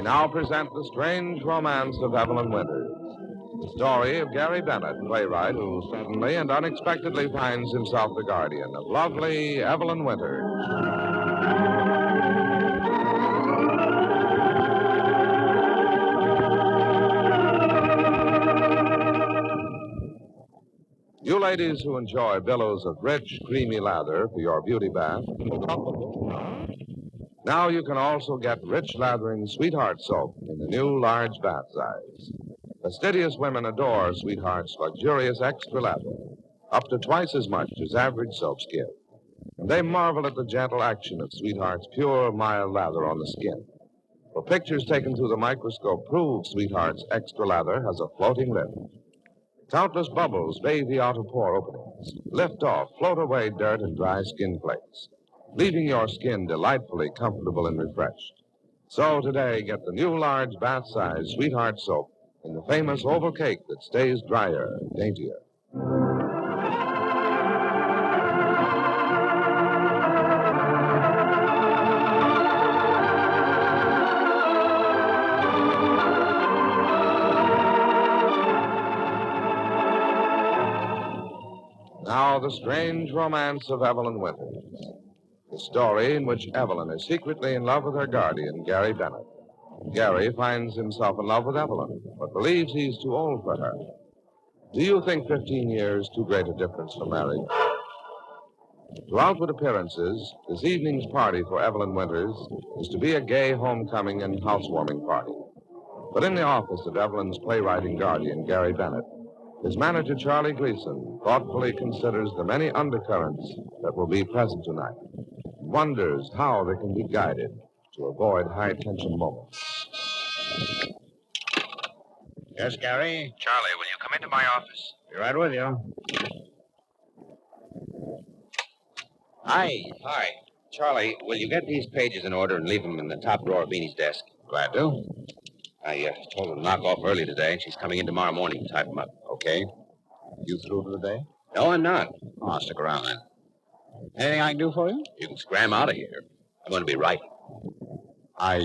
We now present the strange romance of Evelyn Winters, the story of Gary Bennett, playwright who suddenly and unexpectedly finds himself the guardian of lovely Evelyn Winters. You ladies who enjoy billows of rich, creamy lather for your beauty bath, now you can also get rich lathering Sweetheart soap in the new large bath size. Fastidious women adore Sweetheart's luxurious extra lather, up to twice as much as average soaps give. And they marvel at the gentle action of Sweetheart's pure, mild lather on the skin. For pictures taken through the microscope prove Sweetheart's extra lather has a floating lift. Countless bubbles bathe the outer pore openings, lift off, float away dirt and dry skin flakes, leaving your skin delightfully comfortable and refreshed. So today, get the new large bath-size Sweetheart soap in the famous oval cake that stays drier, daintier. Now, the strange romance of Evelyn Winters. The story in which Evelyn is secretly in love with her guardian, Gary Bennett. Gary finds himself in love with Evelyn, but believes he's too old for her. Do you think 15 years too great a difference for marriage? To outward appearances, this evening's party for Evelyn Winters is to be a gay homecoming and housewarming party. But in the office of Evelyn's playwriting guardian, Gary Bennett, his manager, Charlie Gleason, thoughtfully considers the many undercurrents that will be present tonight, and wonders how they can be guided to avoid high-tension moments. Yes, Gary? Charlie, will you come into my office? Be right with you. Hi. Hi. Charlie, will you get these pages in order and leave them in the top drawer of Beanie's desk? Glad to. I told her to knock off early today, and she's coming in tomorrow morning to type them up. Okay. You through for the day? No, I'm not. Oh, I'll stick around then. Anything I can do for you? You can scram out of here. I'm going to be writing. I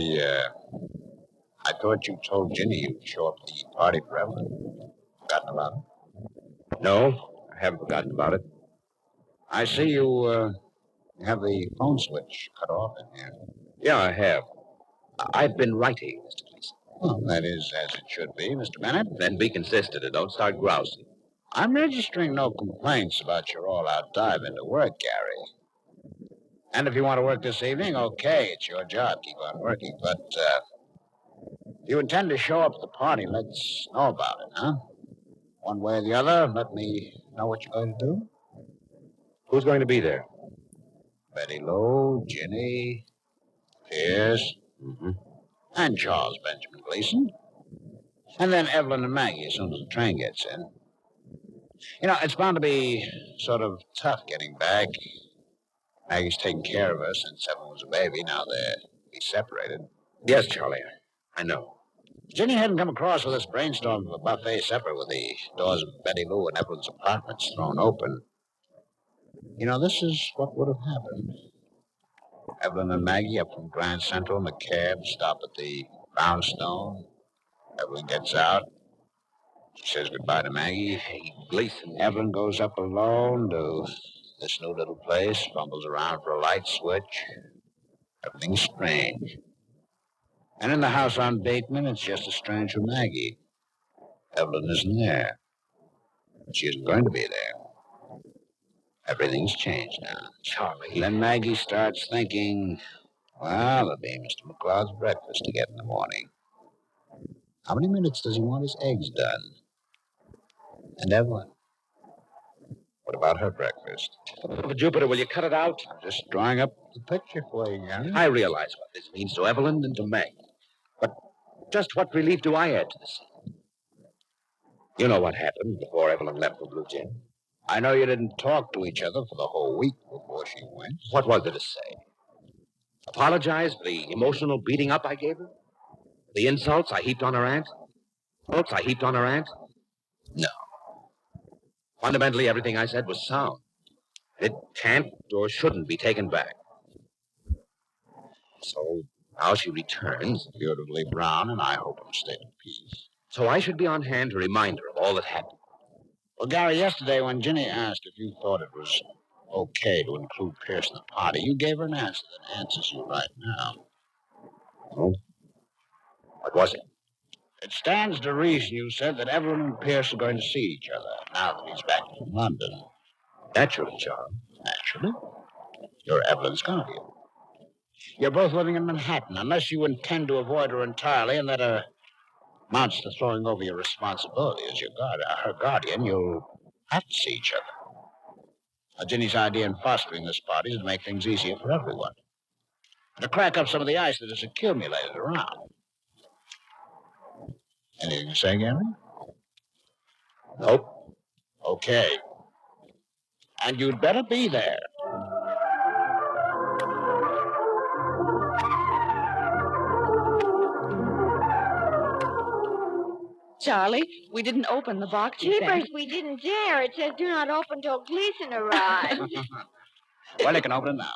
thought you told Ginny you'd show up at the party for Evelyn. Forgotten about it? No, I haven't forgotten about it. I see you have the phone switch cut off in here. Yeah, I have. I've been writing, Mr. Gleason. Well, that is as it should be, Mr. Bennett. Then be consistent and don't start grousing. I'm registering no complaints about your all-out dive into work, Gary. And if you want to work this evening, okay, it's your job. Keep on working. But if you intend to show up at the party, let's know about it, huh? One way or the other, let me know what you're going to do. Who's going to be there? Betty Lou, Ginny, Pierce, and Charles Benjamin Gleason. And then Evelyn and Maggie as soon as the train gets in. You know, it's bound to be sort of tough getting back. Maggie's taken care of her since Evelyn was a baby. Now they're separated. Yes, Charlie, I know. Ginny hadn't come across with this brainstorm of a buffet supper with the doors of Betty Lou and Evelyn's apartments thrown open. You know, this is what would have happened. Evelyn and Maggie up from Grand Central in the cab, stop at the Brownstone. Evelyn gets out. She says goodbye to Maggie. Hey, Gleason. Evelyn goes up alone to this new little place, fumbles around for a light switch. Everything's strange. And in the house on Bateman, it's just as strange for Maggie. Evelyn isn't there. She isn't going to be there. Everything's changed now. Charlie. And then Maggie starts thinking, well, there'll be Mr. McCloud's breakfast to get in the morning. How many minutes does he want his eggs done? And Evelyn? What about her breakfast? Oh, Jupiter, will you cut it out? I'm just drawing up the picture for you, Gary. I realize what this means to Evelyn and to Meg. But just what relief do I add to the scene? You know what happened before Evelyn left for Blue Jay. I know you didn't talk to each other for the whole week before she went. What was there to say? Apologize for the emotional beating up I gave her? The insults I heaped on her aunt? No. Fundamentally, everything I said was sound. It can't or shouldn't be taken back. So Now she returns. Beautifully brown, and I hope in a state of peace. So I should be on hand to remind her of all that happened. Well, Gary, yesterday when Ginny asked if you thought it was okay to include Pierce in the party, you gave her an answer that answers you right now. Oh? What was it? It stands to reason you said that Evelyn and Pierce are going to see each other now that he's back in London. Naturally, Charles. Naturally. You're Evelyn's guardian. You're both living in Manhattan. Unless you intend to avoid her entirely and that amounts to throwing over your responsibility as her guardian, you'll have to see each other. Now, Ginny's idea in fostering this party is to make things easier for everyone. To crack up some of the ice that has accumulated around. Anything to say, Gary? Nope. Okay. And you'd better be there. Charlie, we didn't open the box. you Jeepers, sent. we didn't dare. It says do not open till Gleason arrives. Well, you can open it now.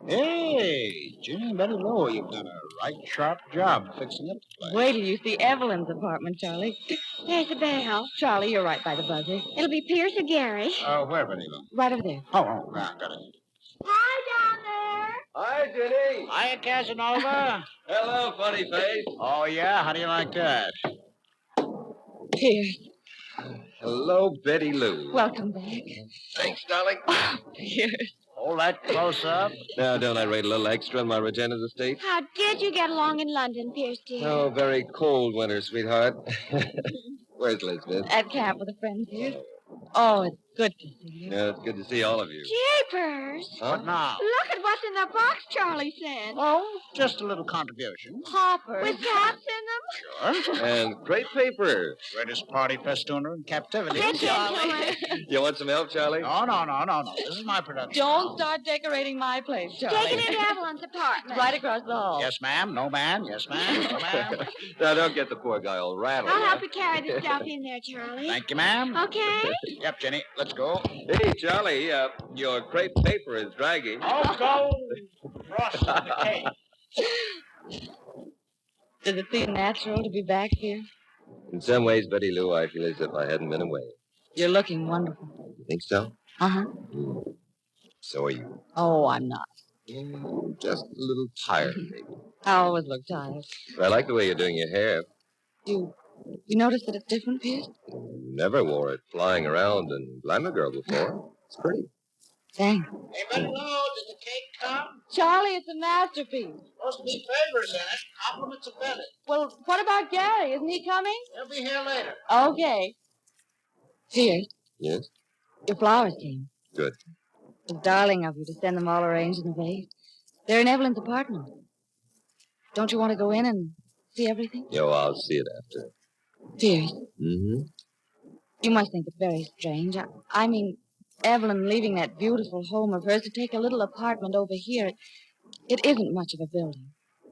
Hey, Ginny and Betty Lowe, you've done a right sharp job fixing up the place. Wait till you see Evelyn's apartment, Charlie. There's the bell. Charlie, you're right by the buzzer. It'll be Pierce or Gary. Where, Betty Lowe? Right over there. Oh, got it. Hi, Hi, Jenny. Hiya, Casanova. Hello, funny face. Oh, yeah? How do you like that? Pierce, Hello, Betty Lou. welcome back. Thanks, darling. Pierce. Hold that close up. Now, don't I rate a little extra on my Regina's estate? down there. How did you get along in London, Pierce, dear? Oh, very cold winter, sweetheart. Where's Elizabeth? At camp with a friend, Pierce. Oh, it's good to see you. Yeah, it's good to see all of you. Jeepers. Huh? What now? Look at what's in the box Charlie sent. Oh, just a little contribution. Hopper. With caps in them? Sure. And great paper. Greatest party festooner in captivity. Get Charlie. You want some help, Charlie? No. This is my production. Don't start decorating my place, Charlie. Take it into Evelyn's apartment. Right across the hall. Yes, ma'am. No, ma'am. Yes, ma'am. No, ma'am. Now, don't get the poor guy all rattled. I'll huh? help you carry the stuff in there, Charlie. Thank you, ma'am. Okay? Yep, Jenny. Let's go. Hey, Charlie, your crepe paper is dragging. Oh, go. Frosting the cake. Does it seem natural to be back here? In some ways, Betty Lou, I feel as if I hadn't been away. You're looking wonderful. You think so? Uh-huh. So are you. Oh, I'm not. Just a little tired, maybe. I always look tired. But I like the way you're doing your hair. You notice that it's different, Pierce? You never wore it flying around in Glamour Girl before. It's pretty. Thanks. Hey, Betty Lou, did the cake come? Charlie, it's a masterpiece. Supposed to be favors in it. Compliments of Betty. Well, what about Gary? Isn't he coming? He'll be here later. Okay. Pierce, Yes? your flowers came. Good. It's darling of you to send them all arranged in a vase. They're in Evelyn's apartment. Don't you want to go in and see everything? Yo, I'll see it after. Pierce, Mm-hmm. you must think it very strange. I mean, Evelyn leaving that beautiful home of hers to take a little apartment over here. It isn't much of a building.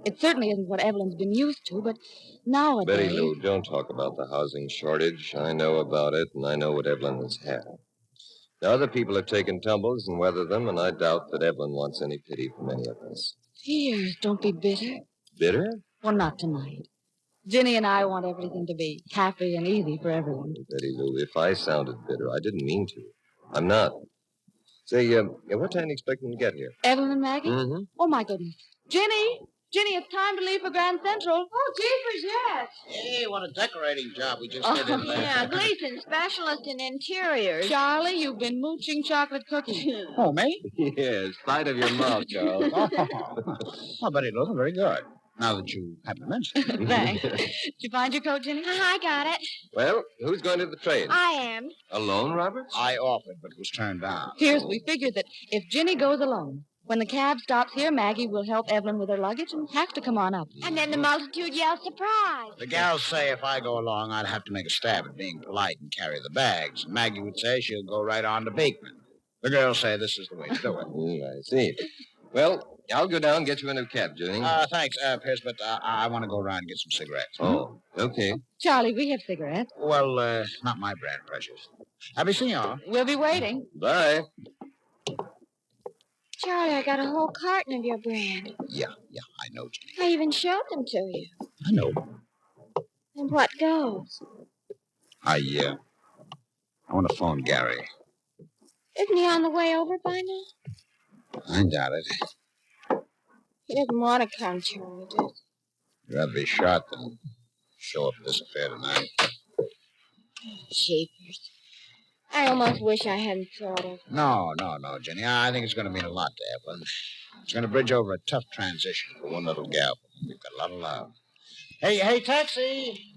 It certainly isn't what Evelyn's been used to, but nowadays... Betty Lou, don't talk about the housing shortage. I know about it, and I know what Evelyn has had. Now, other people have taken tumbles and weathered them, and I doubt that Evelyn wants any pity from any of us. Pierce, don't be bitter. Bitter? Well, not tonight. Ginny and I want everything to be happy and easy for everyone. Betty Lou, if I sounded bitter, I didn't mean to. I'm not. Say, what time do you expect them to get here? Evelyn and Maggie? Mm-hmm. Oh, my goodness. Ginny, it's time to leave for Grand Central. Oh, jeepers, yes. Hey, what a decorating job we just did in there. Yeah, Gleason, specialist in interiors. Charlie, you've been mooching chocolate cookies. Oh, me? Yes, sight of your mouth, Charles. Well, Betty Lou, very good. Now that you happen to mention it. Thanks. Did you find your coat, Ginny? I got it. Well, who's going to the train? I am. Alone, Roberts? I offered, but was turned down. Pierce, we figured that if Ginny goes alone, when the cab stops here, Maggie will help Evelyn with her luggage and have to come on up. And then the multitude yells surprise. The gals say if I go along, I'd have to make a stab at being polite and carry the bags. And Maggie would say she'll go right on to Beekman. The girls say this is the way to do it. I see. Well, I'll go down and get you a new cab, Julie. Thanks, Pierce, but I want to go around and get some cigarettes. Oh, okay. Charlie, we have cigarettes. Well, not my brand, precious. Happy seeing y'all. We'll be waiting. Bye. Charlie, I got a whole carton of your brand. Yeah, I know, Jenny. I even showed them to you. I know. And what goes? I want to phone Gary. Isn't he on the way over by now? I doubt it. He doesn't want to come, Charlie, does You'd rather be shot than show up at this affair tonight. he? Jeepers. I almost wish I hadn't thought of it. No, Jenny. I think it's going to mean a lot to Evelyn. It's going to bridge over a tough transition for one little gal. We've got a lot of love. Hey, taxi!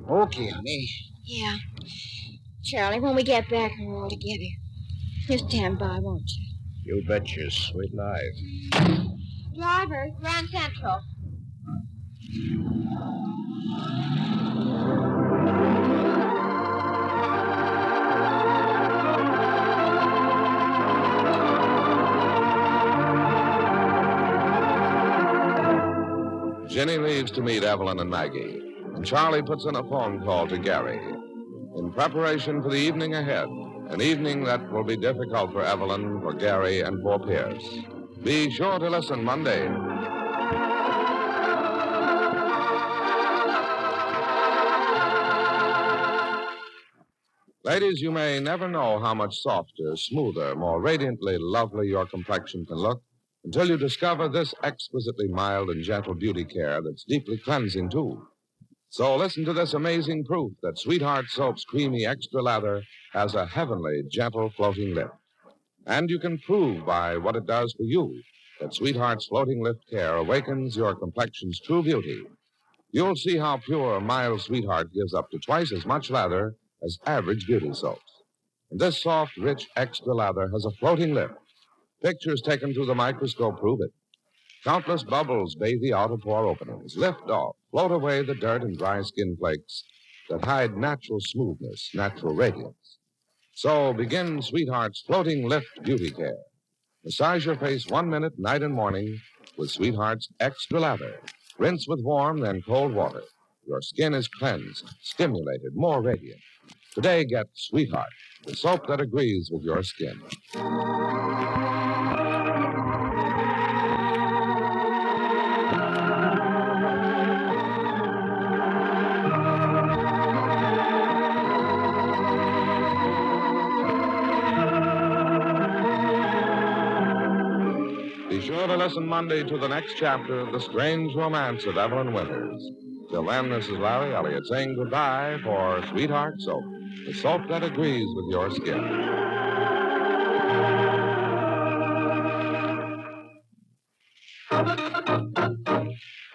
Okay, honey. Yeah. Charlie, when we get back, we're all together. Just stand by, won't you? You bet your sweet life. Driver, Grand Central. Jenny leaves to meet Evelyn and Maggie, and Charlie puts in a phone call to Gary in preparation for the evening ahead, an evening that will be difficult for Evelyn, for Gary, and for Pierce. Be sure to listen Monday. Ladies, you may never know how much softer, smoother, more radiantly lovely your complexion can look until you discover this exquisitely mild and gentle beauty care that's deeply cleansing, too. So listen to this amazing proof that Sweetheart Soap's creamy extra lather has a heavenly, gentle floating lift. And you can prove by what it does for you that Sweetheart's floating lift care awakens your complexion's true beauty. You'll see how pure, mild Sweetheart gives up to twice as much lather as average beauty soaps. And this soft, rich, extra lather has a floating lift. Pictures taken through the microscope prove it. Countless bubbles bathe the outer pore openings, lift off, float away the dirt and dry skin flakes that hide natural smoothness, natural radiance. So begin Sweetheart's floating lift beauty care. Massage your face 1 minute, night and morning, with Sweetheart's extra lather. Rinse with warm, then cold water. Your skin is cleansed, stimulated, more radiant. Today, get Sweetheart, the soap that agrees with your skin. Be sure to listen Monday to the next chapter of The Strange Romance of Evelyn Winters. Till then, this is Larry Elliott saying goodbye for Sweetheart Soap, the soap that agrees with your skin.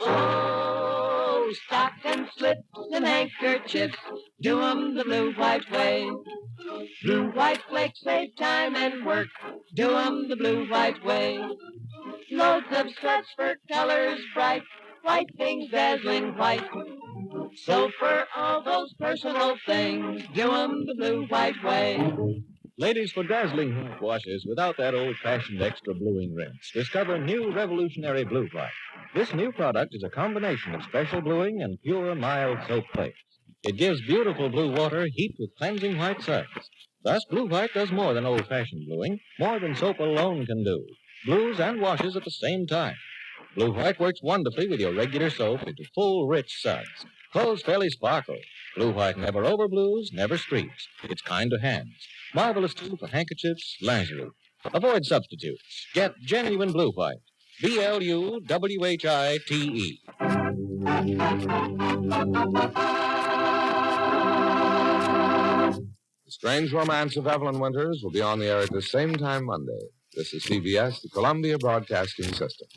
Oh, stocking slips and handkerchiefs, do 'em the blue-white way. Blue-white flakes save time and work, do 'em the blue-white way. Loads of suds for colors bright, white things dazzling white. So for all those personal things, do 'em the blue-white way. Ladies, for dazzling white washes without that old-fashioned extra bluing rinse, discover new revolutionary Blue White. This new product is a combination of special bluing and pure, mild soap flakes. It gives beautiful blue water heat with cleansing white suds. Thus, Blue White does more than old-fashioned bluing, more than soap alone can do. Blues and washes at the same time. Blue White works wonderfully with your regular soap into full, rich suds. Clothes fairly sparkle. Blue White never overblues, never streaks. It's kind to hands. Marvelous, too, for handkerchiefs, lingerie. Avoid substitutes. Get genuine Blue White. BLUWHITE. The Strange Romance of Evelyn Winters will be on the air at the same time Monday. This is CBS, the Columbia Broadcasting System.